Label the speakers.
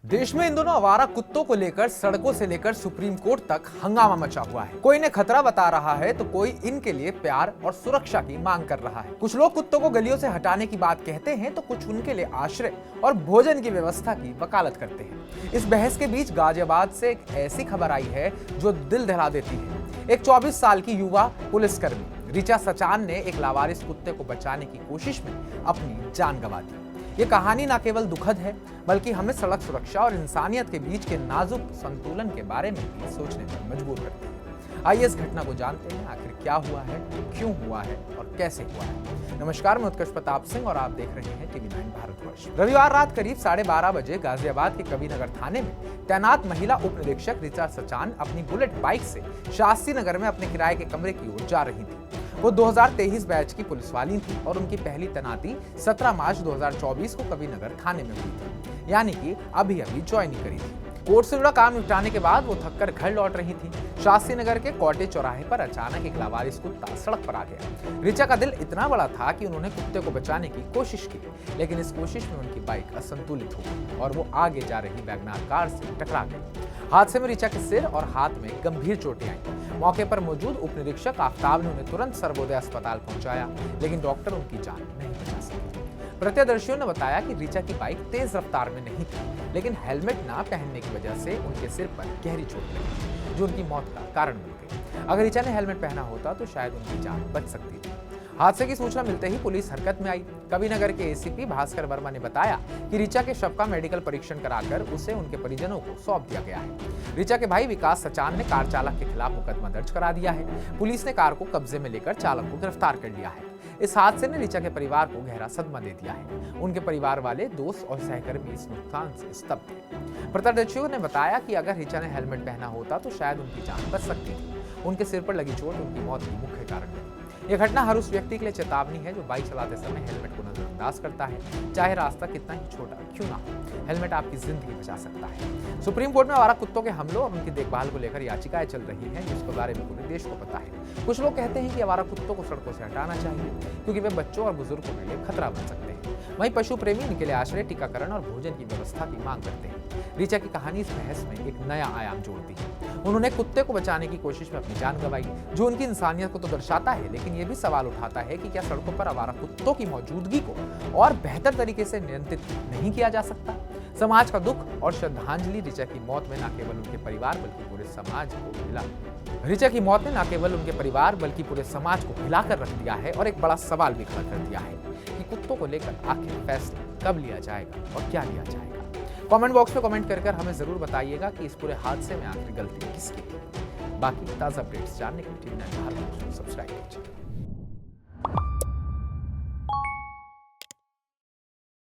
Speaker 1: देश में इन दोनों आवारा कुत्तों को लेकर सड़कों से लेकर सुप्रीम कोर्ट तक हंगामा मचा हुआ है। कोई इन्हें खतरा बता रहा है तो कोई इनके लिए प्यार और सुरक्षा की मांग कर रहा है। कुछ लोग कुत्तों को गलियों से हटाने की बात कहते हैं तो कुछ उनके लिए आश्रय और भोजन की व्यवस्था की वकालत करते हैं। इस बहस के बीच गाजियाबाद से एक ऐसी खबर आई है जो दिल दहला देती है। एक 24 साल की युवा पुलिसकर्मी ऋचा सचान ने एक लावारिस कुत्ते को बचाने की कोशिश में अपनी जान गंवा दी। ये कहानी न केवल दुखद है बल्कि हमें सड़क सुरक्षा और इंसानियत के बीच के नाजुक संतुलन के बारे में भी सोचने पर मजबूर करती है। आइए इस घटना को जानते हैं, आखिर क्या हुआ है, क्यों हुआ है और कैसे हुआ है। नमस्कार, मैं उत्कर्ष प्रताप सिंह और आप देख रहे हैं टीवी 9 भारतवर्ष। रविवार रात करीब 12:30 बजे गाजियाबाद के कबीरनगर थाने में तैनात महिला उप निरीक्षक ऋचा सचान अपनी बुलेट बाइक से शास्त्री नगर में अपने किराए के कमरे की ओर जा रही थी। वो 2023 बैच की पुलिस वाली थी और उनकी पहली तैनाती 17 मार्च 2024 को कबीरनगर थाने में हुई थी, यानी कि अभी ज्वाइनिंग करी थी। कोर्ट से जुड़ा काम निपटाने के बाद वो थककर घर लौट रही थी। शास्त्री नगर के कॉटेज चौराहे पर अचानक एक लावारिस कुत्ता सड़क पर आ गया। ऋचा का दिल इतना बड़ा था कि उन्होंने कुत्ते को बचाने की कोशिश की, लेकिन इस कोशिश में उनकी बाइक असंतुलित हो गई और वो आगे जा रही वैगनार कार से टकरा गई। हादसे में ऋचा के सिर और हाथ में गंभीर चोटें आई। मौके पर मौजूद उप निरीक्षक आफ्ताब ने उन्हें तुरंत सर्वोदय अस्पताल पहुंचाया, लेकिन डॉक्टर उनकी जान नहीं बचा सके। प्रत्यक्षदर्शियों ने बताया कि ऋचा की बाइक तेज रफ्तार में नहीं थी, लेकिन हेलमेट ना पहनने की वजह से उनके सिर पर गहरी चोट लगी, जो उनकी मौत का कारण बन गई। अगर ऋचा ने हेलमेट पहना होता तो शायद उनकी जान बच सकती थी। हादसे की सूचना मिलते ही पुलिस हरकत में आई। कबीरनगर के एसीपी भास्कर वर्मा ने बताया कि ऋचा के शव का मेडिकल परीक्षण कराकर उसे उनके परिजनों को सौंप दिया गया है। ऋचा के भाई विकास सचान ने कार चालक के खिलाफ मुकदमा दर्ज करा दिया है। पुलिस ने कार को कब्जे में लेकर चालक को गिरफ्तार कर लिया है। इस हादसे ने ऋचा के परिवार को गहरा सदमा दे दिया है। उनके परिवार वाले, दोस्त और सहकर्मी इस नुकसान से स्तब्ध थे। प्रत्यक्षदर्शियों ने बताया कि अगर ऋचा ने हेलमेट पहना होता तो शायद उनकी जान बच सकती थी। उनके सिर पर लगी चोट उनकी मौत की मुख्य कारण बनी। यह घटना हर उस व्यक्ति के लिए चेतावनी है जो बाइक चलाते समय हेलमेट को नजरअंदाज करता है, चाहे रास्ता कितना ही छोटा क्यों ना हो। हेलमेट आपकी जिंदगी बचा सकता है। सुप्रीम कोर्ट में आवारा कुत्तों के हमलों और उनकी देखभाल को लेकर याचिकाएं चल रही हैं, जिसके बारे में पूरे देश को पता है। कुछ लोग कहते हैं कि आवारा कुत्तों को सड़कों से हटाना चाहिए क्योंकि वे बच्चों और बुजुर्गों के लिए खतरा बन सकते हैं। वहीं पशु प्रेमी इनके लिए आश्रय, टीकाकरण और भोजन की व्यवस्था की मांग करते हैं। ऋचा की कहानी इस बहस में एक नया आयाम जोड़ती है। उन्होंने कुत्ते को बचाने की कोशिश में अपनी जान गंवाई, जो उनकी इंसानियत को तो दर्शाता है, लेकिन यह भी सवाल उठाता है कि क्या सड़कों पर आवारा कुत्तों की मौजूदगी को और बेहतर तरीके से नियंत्रित नहीं किया जा सकता। समाज का दुख और श्रद्धांजलि ऋचा की मौत में न केवल उनके परिवार बल्कि पूरे समाज को मिला। ऋचा की मौत ने न केवल उनके परिवार बल्कि पूरे समाज को हिलाकर रख दिया है और एक बड़ा सवाल भी खड़ा कर दिया है कि कुत्तों को लेकर आखिर फैसला कब लिया जाएगा और क्या लिया जाएगा। कमेंट बॉक्स में कमेंट कर हमें जरूर बताइएगा कि इस पूरे हादसे में आखिर गलती किसकी थी। बाकी ताज़ा अपडेट्स जानने के लिए टीवी 9 भारत को सब्सक्राइब कीजिए।